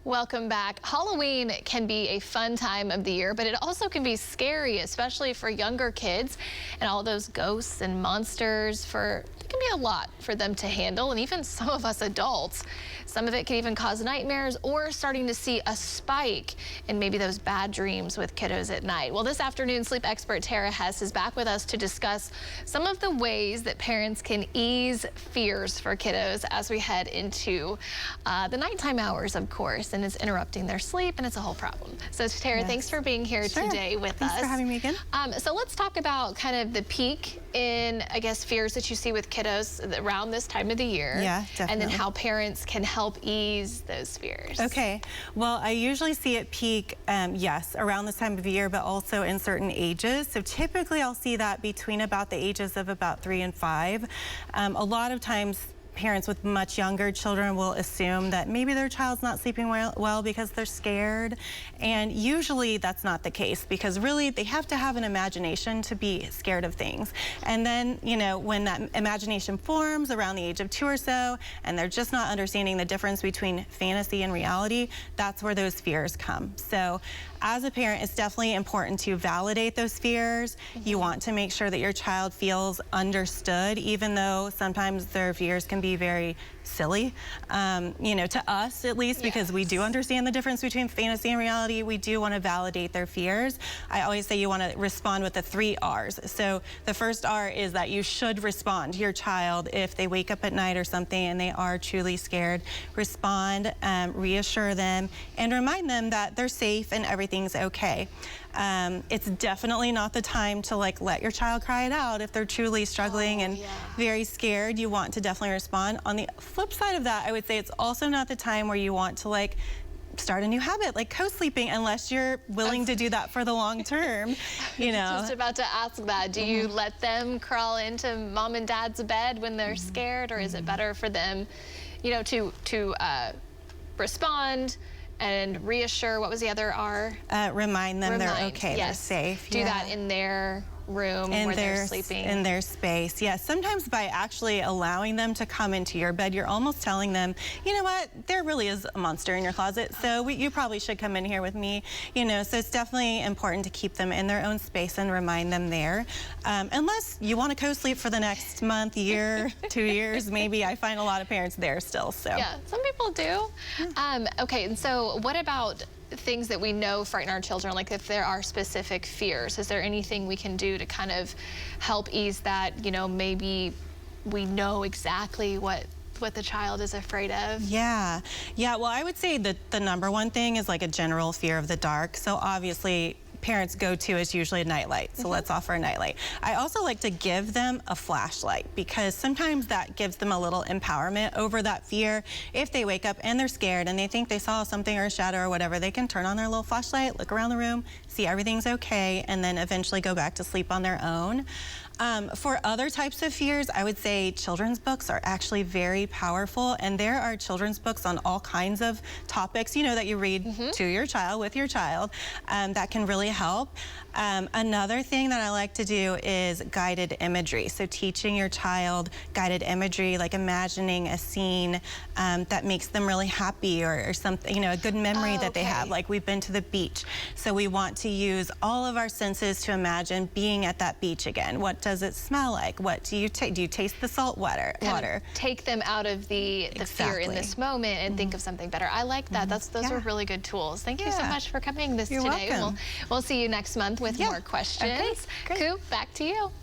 Welcome back. Halloween can be a fun time of the year, but it also can be scary, especially for younger kids and all those ghosts and monsters. It can be a lot for them to handle, and even some of us adults. Some of it can even cause nightmares or starting to see a spike in maybe those bad dreams with kiddos at night. Well, this afternoon, sleep expert Tara Hess is back with us to discuss some of the ways that parents can ease fears for kiddos as we head into the nighttime hours, of course, and it's interrupting their sleep, and it's a whole problem. So Tara, Yes. Thanks for being here today with us. Thanks for having me again. So let's talk about kind of the peak in, I guess, fears that you see with kiddos around this time of the year. Yeah, definitely. And then how parents can help ease those fears. Okay, well, I usually see it peak, yes, around this time of year, but also in certain ages. So typically I'll see that between about the ages of about 3 and 5. A lot of times parents with much younger children will assume that maybe their child's not sleeping well because they're scared. And usually that's not the case, because really they have to have an imagination to be scared of things. And then, you know, when that imagination forms around the age of 2 or so, and they're just not understanding the difference between fantasy and reality, that's where those fears come. So as a parent, it's definitely important to validate those fears. You want to make sure that your child feels understood, even though sometimes their fears can be very silly, you know, to us at least, because we do understand the difference between fantasy and reality. We do want to validate their fears. I always say you want to respond with the 3 R's. So the first R is that you should respond to your child if they wake up at night or something and they are truly scared. Respond, reassure them, and remind them that they're safe and everything's okay. It's definitely not the time to let your child cry it out if they're truly struggling and very scared. You want to definitely respond. On the flip side of that, I would say it's also not the time where you want to start a new habit like co-sleeping, unless you're willing to do that for the long term. You know, just about to ask that. Do you let them crawl into mom and dad's bed when they're scared, or is it better for them, you know, to respond and reassure? What was the other R? Remind them they're okay, they're safe. Do that in their room where they're sleeping. In their space, yes. Sometimes by actually allowing them to come into your bed, you're almost telling them, you know what, there really is a monster in your closet, so you probably should come in here with me. You know, so it's definitely important to keep them in their own space and remind them there. Unless you want to co-sleep for the next month, year, 2 years, maybe. I find a lot of parents there still, so. Yeah, some people do. Okay, and so what about things that we know frighten our children, like if there are specific fears? Is there anything we can do to kind of help ease that? You know, maybe we know exactly what the child is afraid of. Yeah, well, I would say that the number one thing is like a general fear of the dark. So obviously parents go to is usually a nightlight, so let's offer a nightlight. I also like to give them a flashlight, because sometimes that gives them a little empowerment over that fear. If they wake up and they're scared and they think they saw something or a shadow or whatever, they can turn on their little flashlight, look around the room, see everything's okay, and then eventually go back to sleep on their own. For other types of fears, I would say children's books are actually very powerful, and there are children's books on all kinds of topics, you know, that you read to your child, with your child, that can really help. Another thing that I like to do is guided imagery. So teaching your child guided imagery, like imagining a scene that makes them really happy, or something, you know, a good memory that they have, like we've been to the beach. So we want to use all of our senses to imagine being at that beach again. What does it smell like? What do you taste? Do you taste the salt water? Take them out of the fear in this moment and think of something better. I like that. Those are really good tools. Thank you so much for coming today. Welcome. We'll see you next month with more questions. Okay, great. Coop, back to you.